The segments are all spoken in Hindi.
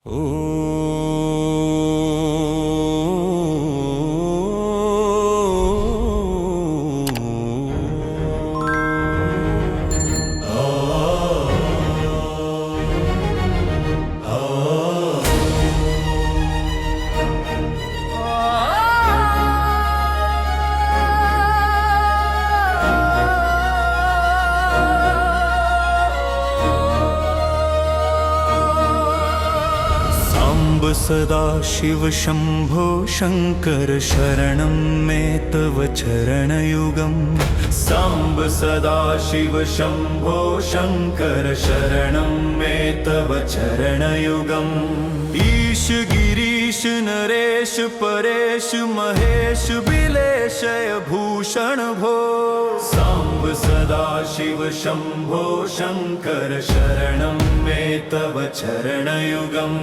ओ सदा शिव शंभो शंकर शरणं मे तव चरणयुगम्। साम्ब सदा शिव शंभो शंकर शरणं मे तव चरणयुगम्। ईश गिरीश नरेश परेश महेश बिलेशय भूषण भो। साम्ब सदा शिव शंभो शंकर शरणं मे तव चरणयुगम्।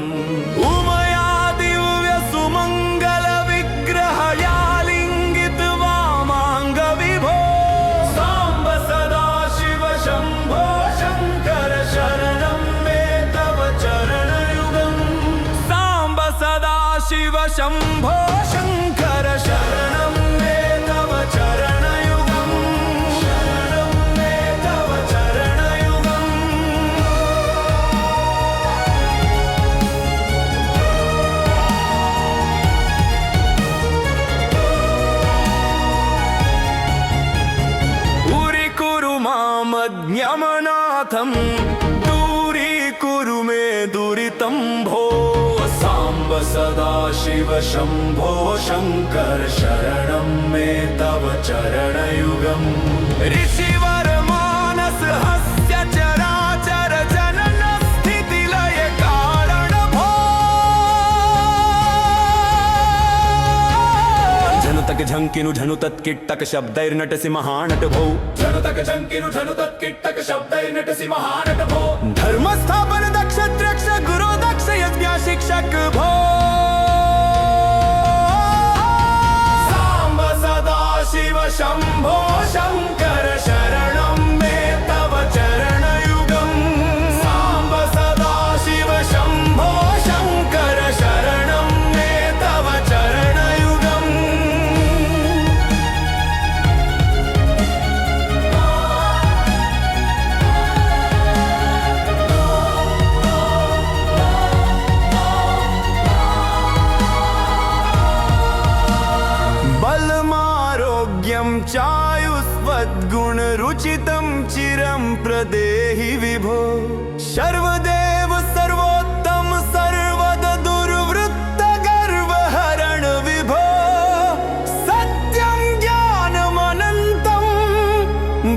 सुमंगल विग्रह यालिंगित वामांग विभो। साम्ब सदा शिव शंभो शंकर शरणं मे तव चरणयुगम्। साम्ब सदा शिव शंभो शंकर शरणं मे तव चरणयुगम्। शरणं मे तव चरणयुगम्। ज्ञमनाथं दूरीकुरु मे दुरितं भो। साम्ब सदा शिव शंभो शंकर शरणं मे तव चरणयुगम्। ऋषिवर मानस हस्य चराचर जनन स्थिति लय कारण भो। झनुतक झंकिनु झनु तत्किट्टक शब्दैर्नटसि महानट भो। झनुतक झंकिनु झनु तत्किट्टक शब्दैर्नटसि महानट भो। धर्म स्थापन दक्ष द्रक्ष गुरु दक्ष यज्ञ शिक्षक भो। साम्ब सदा शिव शंभो शंकर शरणं मे तव चरणयुगम्। साम्ब सदा शिव शंभो शंकर शरणं मे तव चरणयुगम्। चायुस्वद्गुण रुचितं चिरं प्रदेहि विभो। सर्वदेव सर्वोत्तम सर्वद दुर्वृत्त गर्वहरण विभो। सत्यं ज्ञानमनन्तं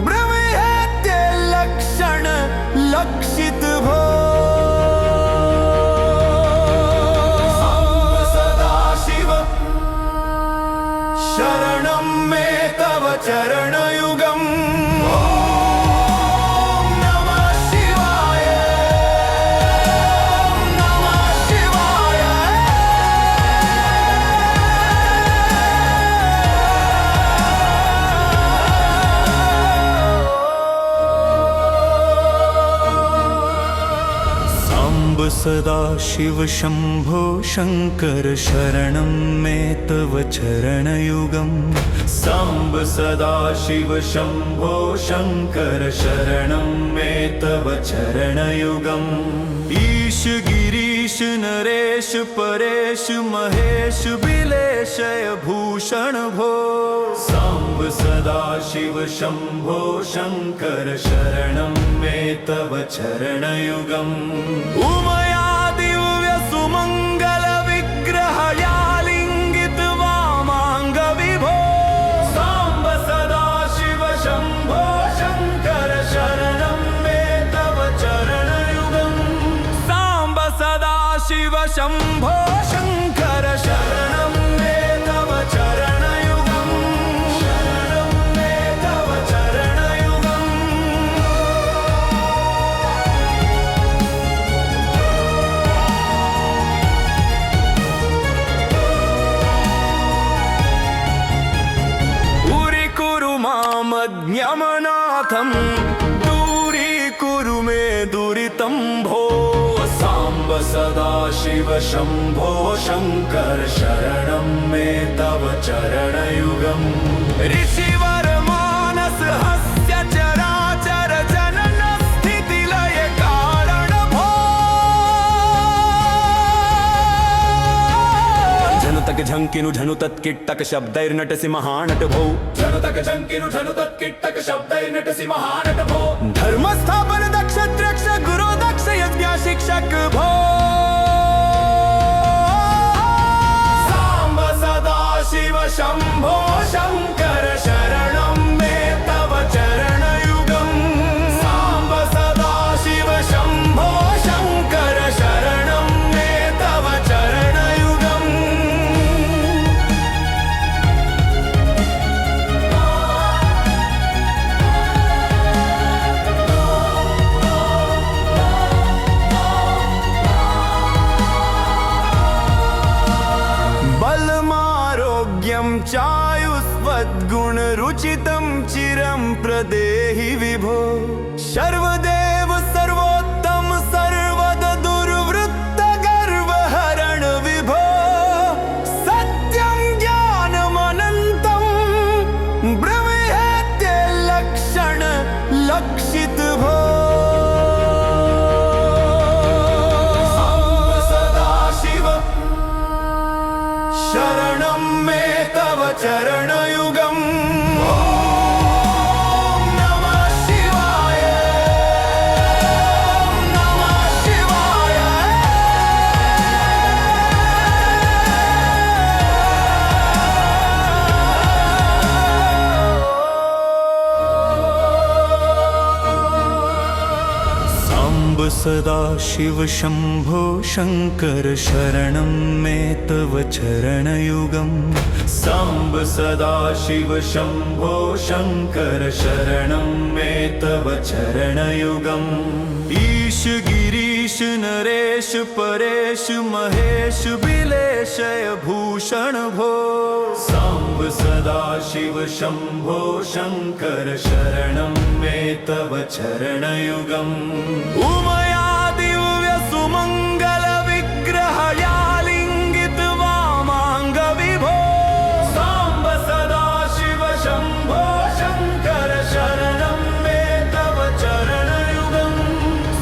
ब्रह्मेत्य लक्षण लक्षित भो। सदा शिव शरणं मे तव चरणयुगम्। ॐ नमः शिवाय। ॐ नमः शिवाय। साम्ब सदा शिव शंभो शंकर शरणं मे तव चरणयुगम्। साम्ब सदा शिव शंभो शंकर शरणं मे तव चरणयुगम्। ईश गिरीश नरेश परेश महेश बिलेशय भूषण भो। साम्ब सदा शिव शंभो शंकर शरणं मे तव चरणयुगम्। सुमंगल विग्रह यालिंगित वामांग विभो। साम्ब सदा शिव शंभो शंकर शरणं मे तव चरणयुगम्। साम्ब सदा शिव शंभो शंकर शरणं मे तव चरणयुगम्। शरणं मे तव चरणयुगम्। ज्ञमनाथं दूरीकुरु मे दुरितं भो। साम्ब सदा शिव शम्भो शङ्कर शरणं मे तव चरणयुगम् ऋषिवर मानस हस्य चराचर जनन स्थिति लय कारण भो झनुतक झंकिनु झनु तत्किट्टक शब्दैर्नटसि महानट भो झनुतक झंकिनु झनु तत्किट्टक शब्दैर्नटसि महानट भो धर्मस्थापन दक्ष त्र्यक्ष गुरु दक्ष यज्ञ शिक्षक भो साम्ब सदा शिव शंभो शंकर शरणं मे तव चरणयुगम् साम्ब सदा शिव शंभो शंकर शरणं मे तव चरणयुगम् बलमारोग्यं चायुस्वद्गुणरुचितं चिरं प्रदेहि विभो सर्वदेव सर्वोत्तम सर्वद दुर्वृत्त गर्वहरण विभो सत्यं ज्ञानमनन्तं ब्रह्मेत्य लक्षण लक्षित भो सदा शिव शरणं मे तव चरणयुगम् ॐ नमः शिवाय ॐ नमः शिवाय साम्ब सदा शिव शंभो शंकर शरणं मे तव चरणयुगम् साम्ब सदा शिव शंभो शंकर शरणं मे तव चरणयुगम् ईश गिरीश नरेश परेश महेश बिलेशय भूषण भो साम्ब सदा शिव शंभो शंकर शरणं मे तव चरणयुगम् उमया दिव्य सुमंगल विग्रहया लिंगित वामांग विभो साम्ब सदा शिव शंभो शंकर शरणं मे तव चरणयुगम्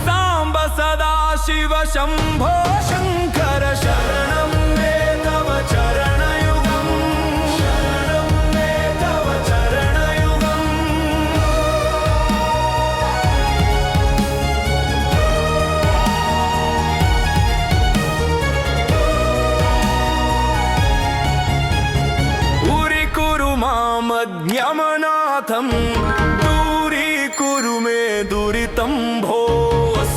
साम्ब सदा शिव शंभो शंकर शरणं मे तव चरणयुगम् शरणं मे तव चरणयुगम् मामज्ञमनाथं दूरीकुरु मे दुरितं भो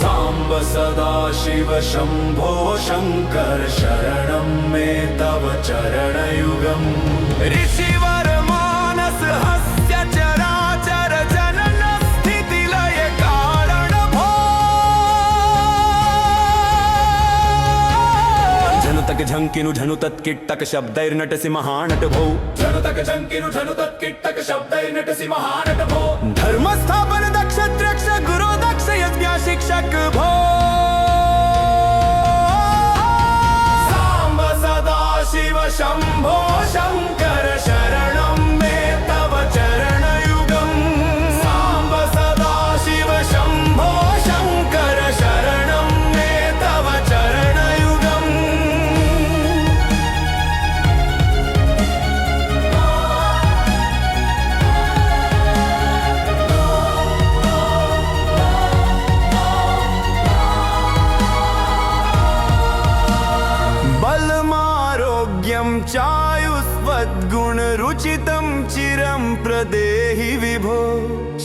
साम्ब सदा शिव शंभो शंकर शरणं मे तव चरणयुगम् ऋषिवर मानस हस्य चराचर जनन स्थिति लय कारण भो झनुतक झंकिनु झनु तत्किट्टक शब्दैर्नटसि महानट भो झनुतक झंकिनु झनु तत्किट्टक शब्दैर्नटसि महानट भो धर्मस्थापन दक्ष त्र्यक्ष गुरु दक्ष यज्ञ शिक्षक भो साम्ब सदा शिव शंभो शंकर शरणं मे तव चरणयुगम् साम्ब सदा शिव शंभो शंकर शरणं मे तव चरणयुगम् बलमारोग्यं चायुस्वद्गुणरुचितं चिरं प्रदेहि विभो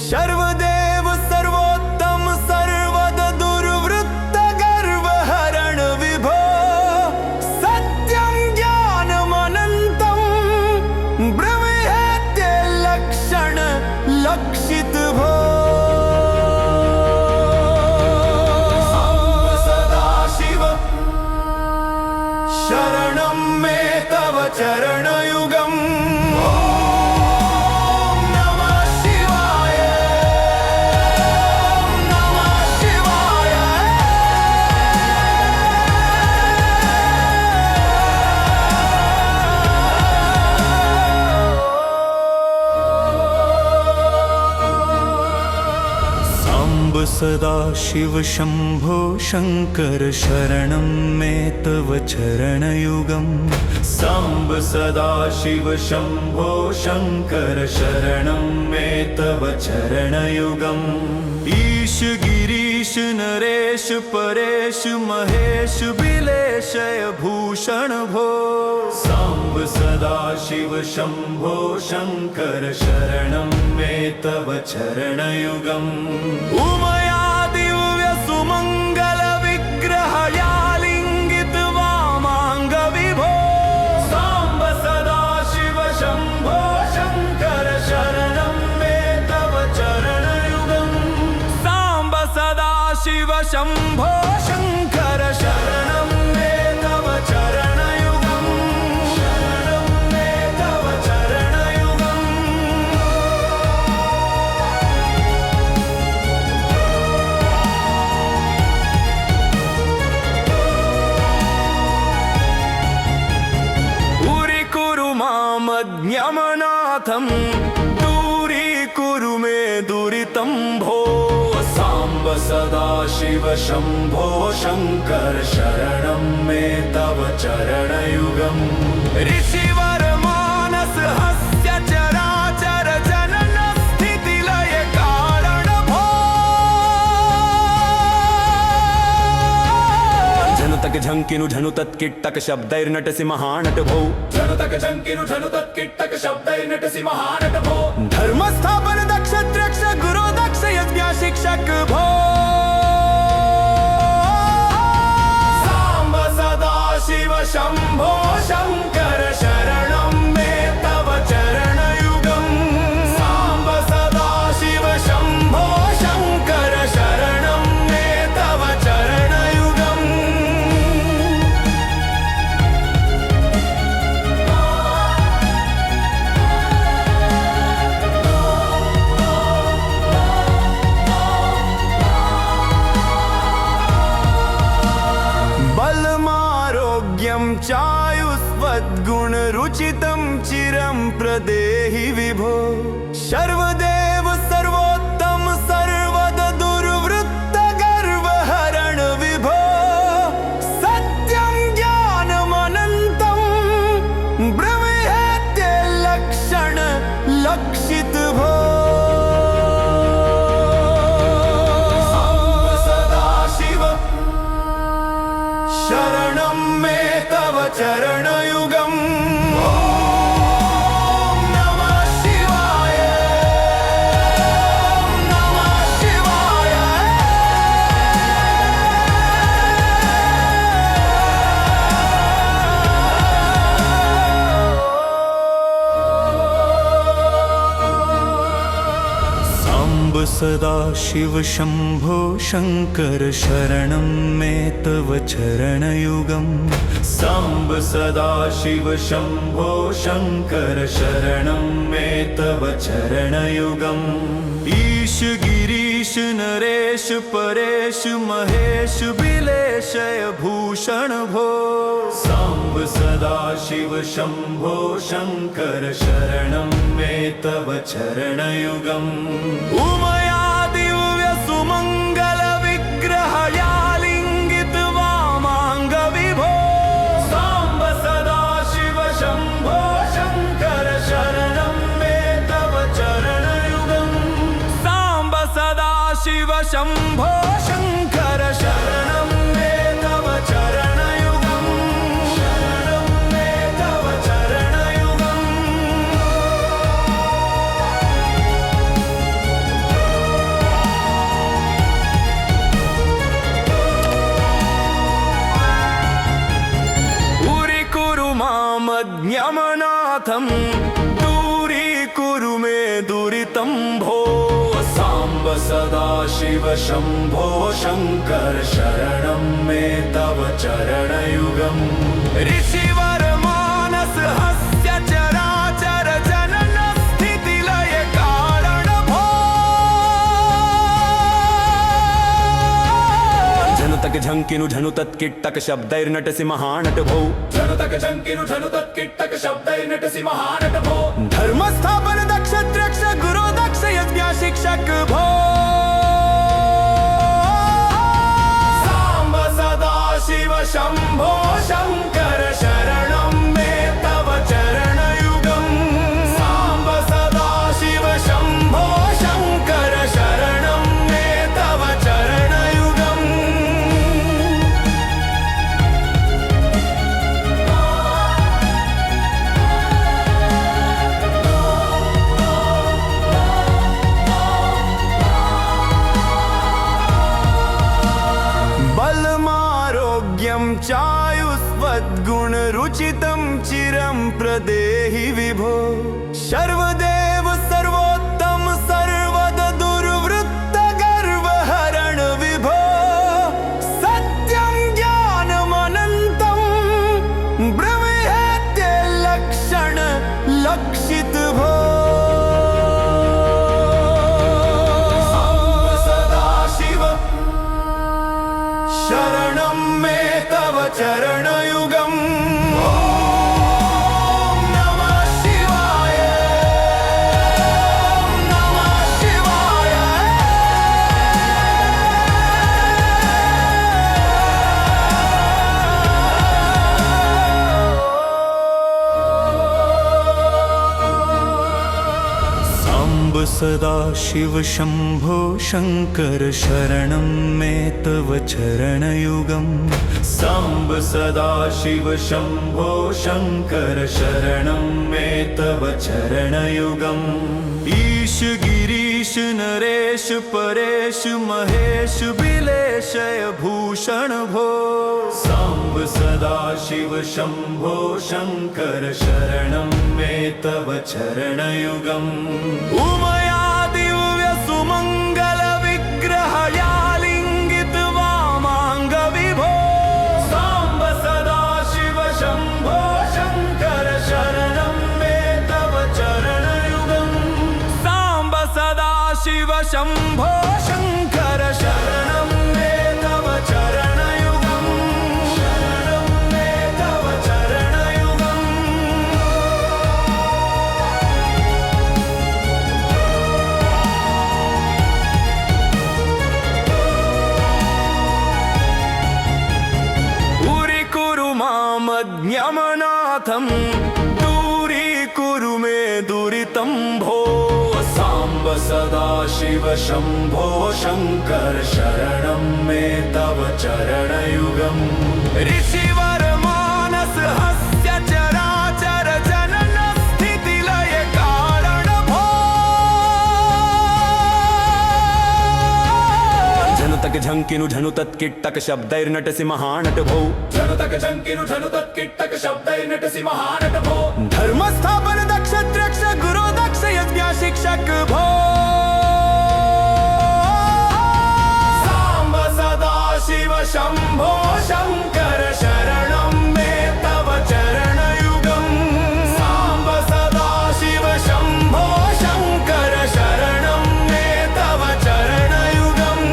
सर्वदेव सर्वोत्तम सर्वद दुर्वृत्त गर्वहरण विभो सत्यं ज्ञानमनन्तं ब्रह्मेत्य लक्षण लक्षित भो सदा शिव शरणं मे तव चरणयुगम् ॐ नमः शिवाय ॐ नमः शिवाय सदा शिव शंभो शंकर शरणं मे तव चरणयुगम् सांब सदा शिव शंभो शंकर शरणं मे तव चरणयुगम् ईश गिरीश नरेश परेश महेश बिलेशय भूषण भो सांब सदा शिव शंभो शंकर शरणं मे तव चरणयुगम् उमया दिव्य सुमंगल विग्रहया लिंगित वामांग विभो सांब सदा शिव शंभो शंकर शरणं मे तव चरणयुगम् सांब सदा शिव शंभो शंकर शरणं मे तव चरणयुगम् शरणं मे तव चरणयुगम् दूरीकुरु मामज्ञमनाथं दूरीकुरु मे दुरितं भो सांब सदा शिव शंभो शंकर शरणं मे तव चरणयुगम् ऋषिवर मानस हस्य चराचर जनन स्थिति लय कारण भो झनुतक झंकिनु झनु तत्किट्टक शब्दैर्नटसि महानट भो झनुतक झंकिनु झनु तत्किट्टक शब्दैर्नटसि महानट भो धर्मस्थापन दक्ष त्रक्ष गुरु दक्ष यज्ञ शिक्षक भो सांब सदा शिव शंभो शंकर शरणं मे तव चरणयुगम् सांब सदा शिव शंभो शंकर शरणं मे तव चरणयुगम् बलमारोग्यं चायुस्वद्गुण रुचितं चिरं प्रदेहि विभो सर्वदेव सर्वोत्तम सर्वद दुर्वृत्त गर्वहरण विभो सत्यं ज्ञानमनन्तं ब्रह्मेत्य लक्षण लक्षित भो सांब सदा शिव शरणं मे तव चरणयुगम् ॐ नमः शिवाय ॐ नमः शिवाय सांब सदा शिव शंभो शंकर शरणं मे तव चरणयुगम् सांब सदा शिव शंभो शंकर शरणं मे तव चरणयुगम् ईश गिरीश नरेश परेश महेश बिलेशय भूषण भो सांब सदा शिव शंभो शंकर शरणं मे तव चरणयुगम् उमया दिव्य सुमंगल विग्रहया लिंगित वामांग विभो सांब सदा शिव शंभो शंकर शरणं मे तव चरणयुगम् सांब सदा शिव शंभो शंकर शरणं मे तव चरणयुगम् शरणं मे तव चरणयुगम् दूरीकुरु मामज्ञमनाथं दूरीकुरु मे दुरितं भो सांब सदा शिव शंभो शंकर शरणं मे तव चरणयुगम् ऋषिवर मानस हस्य चराचर जनन स्थिति लय कारण भो झनुतक झंकिनु झनु तत्किट्टक शब्दैर्नटसि महानट भो झनुतक झंकिनु झनु तत्किट्टक शब्दैर्नटसि महानट भो धर्मस्थापन दक्ष त्रक्ष गुरु दक्ष यज्ञ शिक्षक भो शंभो शंकर शरणं मे तव चरणयुगम् सांब सदा शिव शंभो शंकर शरणं मे तव चरणयुगम् बलमारोग्यं चायुस्वद्गुणरुचितं चिरं प्रदेहि विभो सर्वदेव सर्वोत्तम सर्वद दुर्वृत्त गर्वहरण विभो सत्यं ज्ञानमनन्तं ब्रह्मेत्य लक्षण लक्षित भो सदा शिव शरणं मे तव चरणयुगम् ॐ नमः शिवाय ॐ नमः शिवाय सांब सदा शिव शंभो शंकर शरणं मे तव चरणयुगम् सांब सदा शिव शंभो शंकर शरणं मे तव चरणयुगम् ईश गिरीश नरेश परेश महेश बिलेशय भूषण भो सांब सदा शिव शंभो शंकर शरणं मे तव चरणयुगम् उमया दिव्य सुमंगल विग्रहया लिंगित वामांग विभो सांब सदा शिव शंभो शंकर शरणं मे तव चरणयुगम् सांब सदा शिव शंभो शंकर शरणं मे तव चरणयुगम् शरणं मे तव चरणयुगम् ज्ञमनाथं दूरीकुरु मे दुरितं भो सांब सदा शिव शंभो शंकर शरणं मे तव चरणयुगम् ऋषिवर मानस हस्य चराचर जनन स्थिति लय कारण भो झनुतक झंकिनु झनु तत्किट्टक शब्दैर्नटसि महानट भो झनुतक झंकिनु झनु तत्किट्टक शब्दैर्नटसि महानट भो धर्मस्थापन दक्ष त्र्यक्ष गुरु दक्ष यज्ञ शिक्षक भो सांब सदा शिव शंभो शंकर शरणं मे तव चरणयुगम् सांब सदा शिव शंभो शंकर शरणं मे तव चरणयुगम्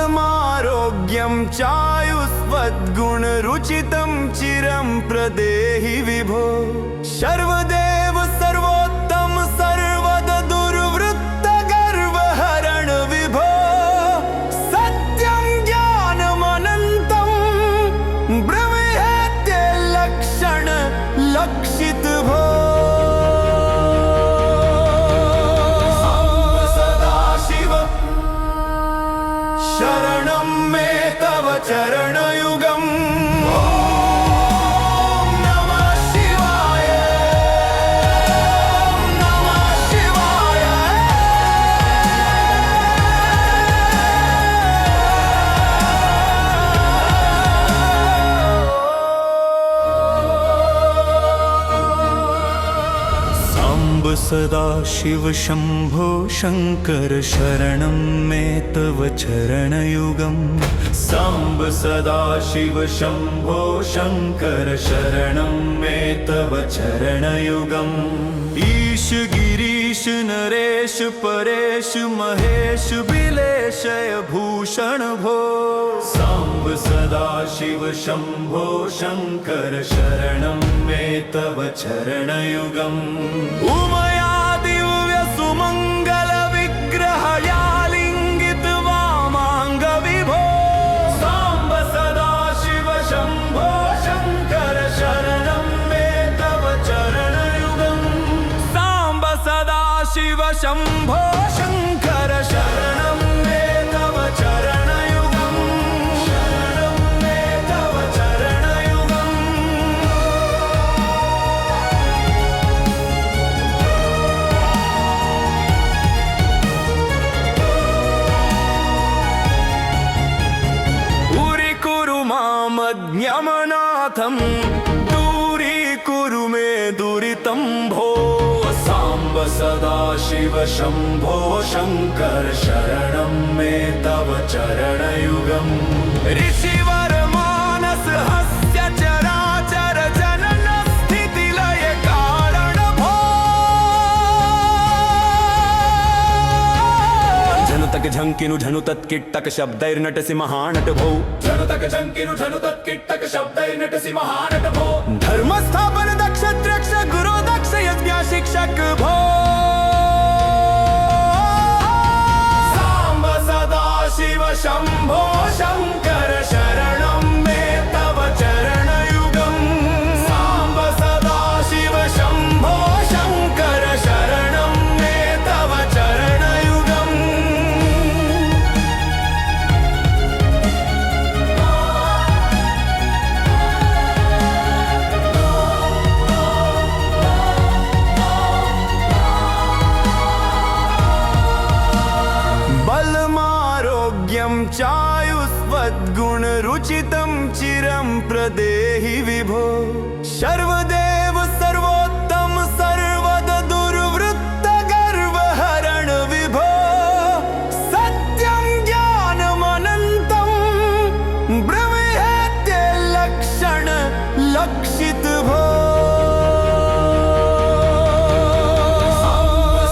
बलमारोग्यं चायुस्वद्गुणरुचितं चिरं प्रदेहि विभो सर्वदेव सर्वोत्तम सर्वद दुर्वृत्त गर्वहरण विभो सत्यं ज्ञानमनन्तं ब्रह्मेत्य लक्षण लक्षित भो सदा शिव शरणं मे तव चरणयुगम् ॐ नमः शिवाय ॐ नमः शिवाय सांब सदा शिव शंभो शंकर शरणं मे तव चरणयुगम् सांब सदा शिव शंभो शंकर शरणं मे तव चरणयुगम् ईश गिरीश गिरीश नरेश परेश महेश बिलेशय भूषण भो सांब सदा शिव शंभो शंकर शरणं मे तव चरणयुगम् उमया दिव्य सुमंगल विग्रह यालिंगित वामांग विभो सांब सदा शिव शंभो शंकर शरणं मे तव चरणयुगम् सांब सदा शिव शंभो शंकर शरणं मे तव चरणयुगम् शरणं मे तव चरणयुगम् दूरीकुरु मामज्ञमनाथं दूरीकुरु मे दुरितं भो सांब सदा शिव शंभो शंकर शरणं मे तव चरणयुगम् ऋषिवर मानस हस्य चराचर जनन स्थिति लय कारण भो झनुतक झंकिनु झनु तत्किट्टक शब्दैर्नटसि महानट भो झनुतक झंकिनु झनु तत्किट्टक शब्दैर्नटसि महानट भो धर्मस्थापन दक्ष त्र्यक्ष गुरु दक्ष यज्ञ शिक्षक भो सांब सदा शिव शंभो शंकर शरणं मे तव चरणयुगम् सांब सदा शिव शंभो शंकर शरणं मे तव चरणयुगम् बलमारोग्यं चायुस्वद्गुणरुचितं चिरं प्रदेहि विभो सर्वदेव सर्वोत्तम सर्वद दुर्वृत्त गर्वहरण विभो सत्यं ज्ञानमनन्तं ब्रह्मेत्य लक्षण लक्षित भो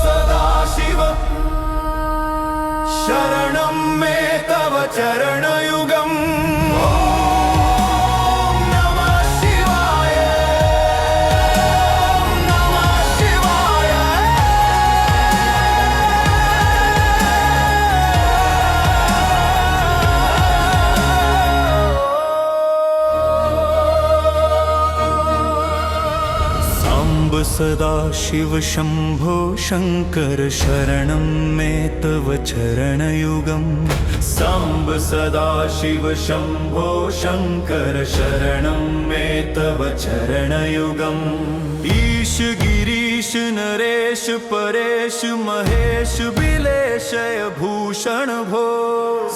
सदा शिव शरणं मे तव चरणयुगम् ॐ नमः शिवाय ॐ नमः शिवाय सांब सदा शिव शंभो शंकर शरणं मे तव चरणयुगम् सांब सदा शिव शंभो शंकर शरणं मे तव चरणयुगम् ईश गिरीश नरेश परेश महेश बिलेशय भूषण भो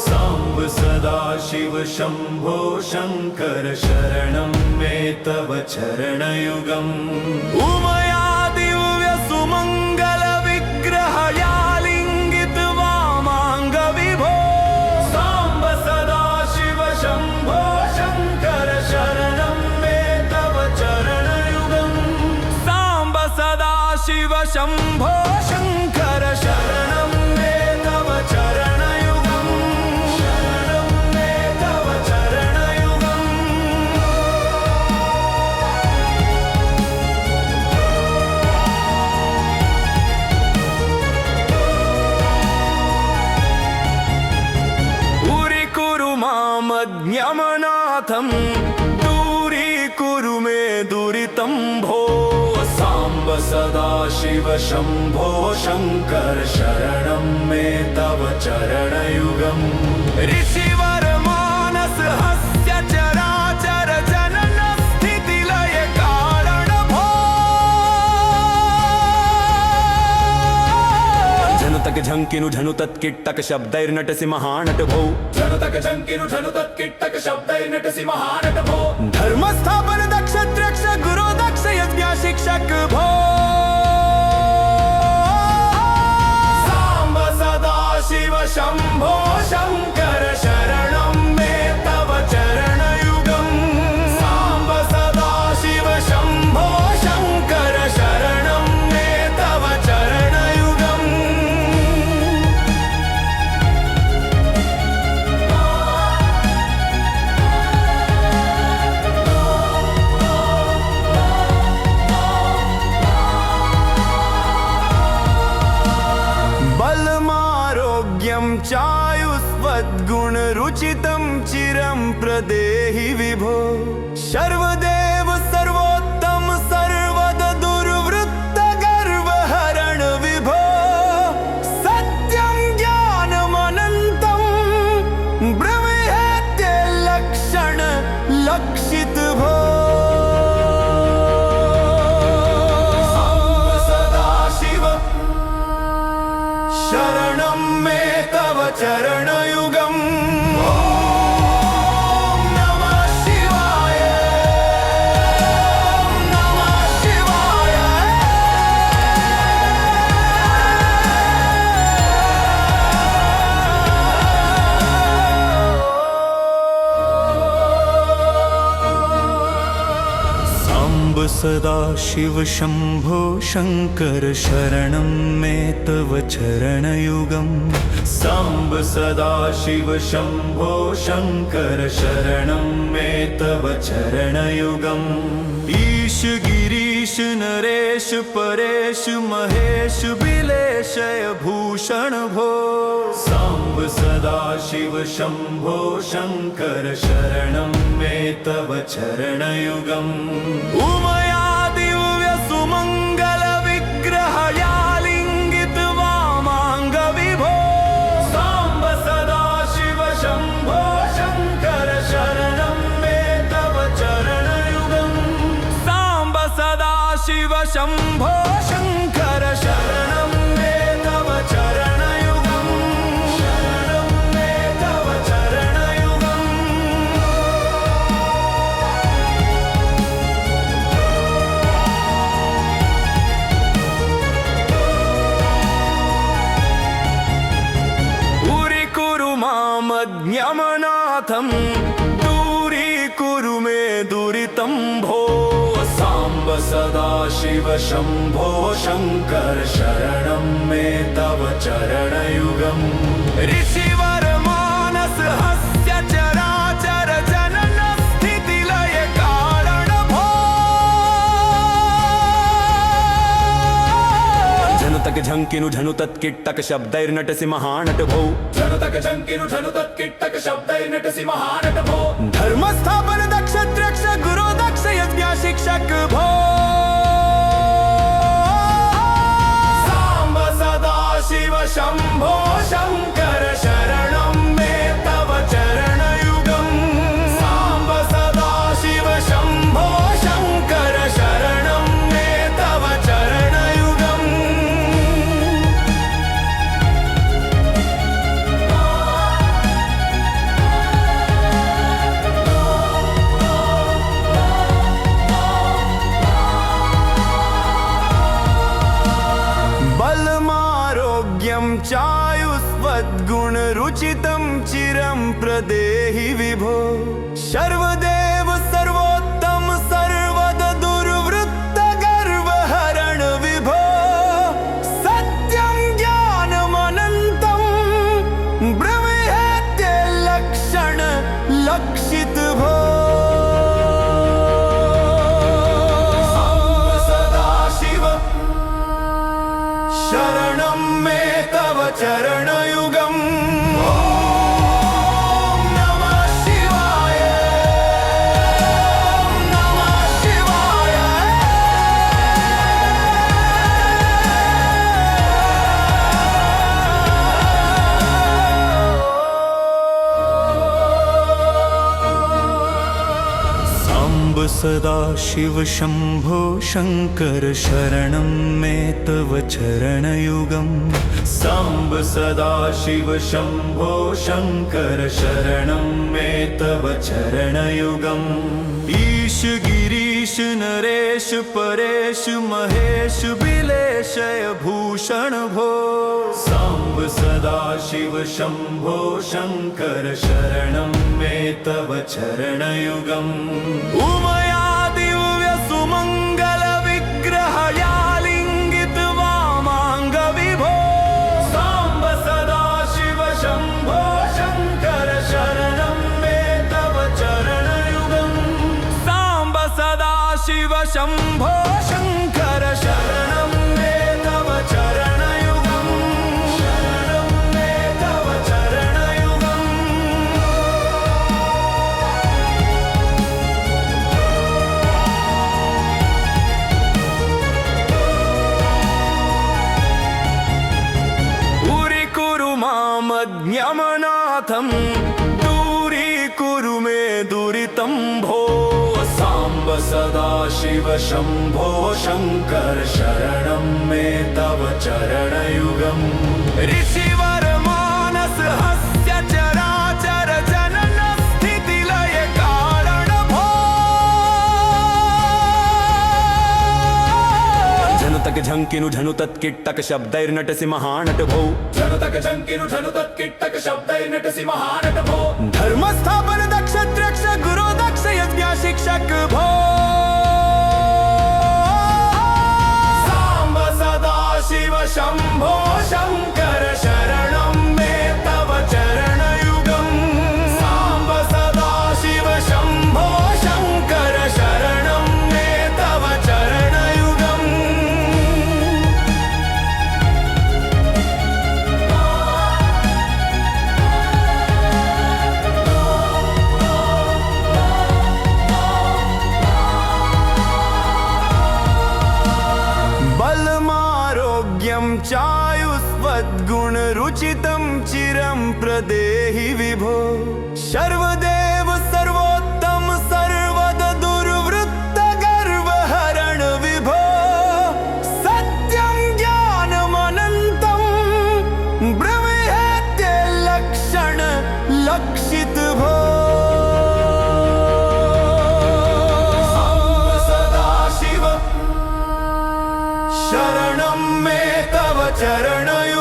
सांब सदा शिव शंभो शंकर शरणं मे तव चरणयुगम् उमया दिव्य सुमंगल विग्रह यालिंगित वामांग विभो सांब सदा शिव शंभो शंकर शरणं मे तव चरणयुगम् सांब सदा शिव शंभो शंकर शरणं मे तव चरणयुगम् शरणं मे तव चरणयुगम् दूरीकुरु मामज्ञमनाथं दूरीकुरु मे दुरितं भो सांब सदा शिव शंभो शंकर शरणं मे तव चरणयुगम् ऋषिवर मानस हस्य चराचर जनन स्थिति लय कारण भो झनुतक झंकिनु झनु तत्किट्टक शब्दैर्नटसि महानट भो झनुतक झंकिनु झनु तत्किट्टक शब्दैर्नटसि महानट भो धर्मस्थापन दक्ष त्र्यक्ष गुरु दक्ष यज्ञ शिक्षक भो सांब सदा शिव शंभो शंकर शरणं मे तव चरणयुगम् सांब सदा शिव शंभो शंकर शरणं मे तव चरणयुगम् सर्वदेव सर्वोत्तम सर्वद दुर्वृत्त गर्व हरण विभो सत्यं ज्ञानमनन्तं ब्रह्मेत्य लक्षण लक्षित भो सदाशिव शरणं मे तव चरणयुगम् सदा शिव शंभो शंकर शरणं मे तव चरणयुगम् सांब सदा शिव शंभो शंकर शरणं मे तव चरणयुगम् ईश गिरीश नरेश परेश महेश बिलेशय भूषण भो सांब सदा शिव शंभो शंकर शरणं मे तव चरणयुगम् उमया दिव्य सुमंगल विग्रहया लिंगित वामांग विभो सांब सदा शिव शंभो शंकर शरणं मे तव चरणयुगम् सांब सदा शिव शंभो शंकर शरणं मे तव चरणयुगम् शरणं मे तव चरणयुगम् ज्ञमनाथं दूरीकुरु मे दुरितं भो सांब सदा शिव शंभो शंकर शरणं मे तव चरणयुगम् ऋषिवर मानस हस्य चराचर जनन स्थिति लय कारण भो झनुतक झंकिनु झनु तत्किट्टक शब्दैर्नटसि महानट भो झनुतक झंकिनु झनु तत्किट्टक शब्दैर्नटसि महानट भो धर्मस्थापन दक्ष त्रक्ष गुरु दक्ष यज्ञ शिक्षक भो सांब सदा शिव शंभो शंकर शरणं मे तव चरणयुगम् सांब सदा शिव शंभो शंकर शरणं मे तव चरणयुगम् चायुस्वद्गुण रुचितं चिरं प्रदेहि विभो सर्वदेव सर्वोत्तम सर्वद दुर्वृत्त गर्व हरण विभो सत्यं ज्ञानमनन्तं ब्रह्मेत्य लक्षण लक्षित भो सदाशिव शरणं मे तव चरणयुगम् ॐ नमः शिवाय ॐ नमः शिवाय सांब सदा शिव शंभो शंकर शरणं मे तव चरणयुगम् सांब सदा शिव शंभो शंकर शरणं मे तव चरणयुगम् ईश गिरीश नरेश परेश महेश बिलेशय भूषण भो सांब सदा शिव शंभो शंकर शरणं मे तव चरणयुगम् उमया दिव्य सुमंगल विग्रहया लिंगित वामांग विभो सांब सदा शिव शंभो शंकर शरणं मे तव चरणयुगम् सांब सदा शिव शंभो शंकर शरणं मे तव चरणयुगम् शरणं मे तव चरणयुगम् नाथं दूरीकुरु मे दुरितं भो साम्ब सदा शिव शम्भो शङ्कर शरणं मे तव चरणयुगम् ऋषिवर मानस हस्य चराचर जनन स्थिति लय कारण भो झनुतक झंकिनु झनु तत्किट्टक शब्दैर्नटसि महानट भो झनुतक झंकिनु झनु तत्किट्टक शब्दैर्नटसि महानट भो धर्मस्थापन दक्ष त्र्यक्ष गुरु दक्ष यज्ञ शिक्षक भो सांब सदा शिव शंभो शंकर शरणं मे तव चरणयुगम् सांब सदा शिव शंभो शंकर शरणं मे तव चरणयुगम् बलमारोग्यं चायुस्वद्गुणरुचितं चिरं प्रदेहि विभो सर्वदेव सर्वोत्तम सर्वद दुर्वृत्त गर्वहरण विभो सत्यं ज्ञानमनन्तं ब्रह्मेत्य लक्षण लक्षित भो सदा शिव शरणं मे तव चरणयुगम्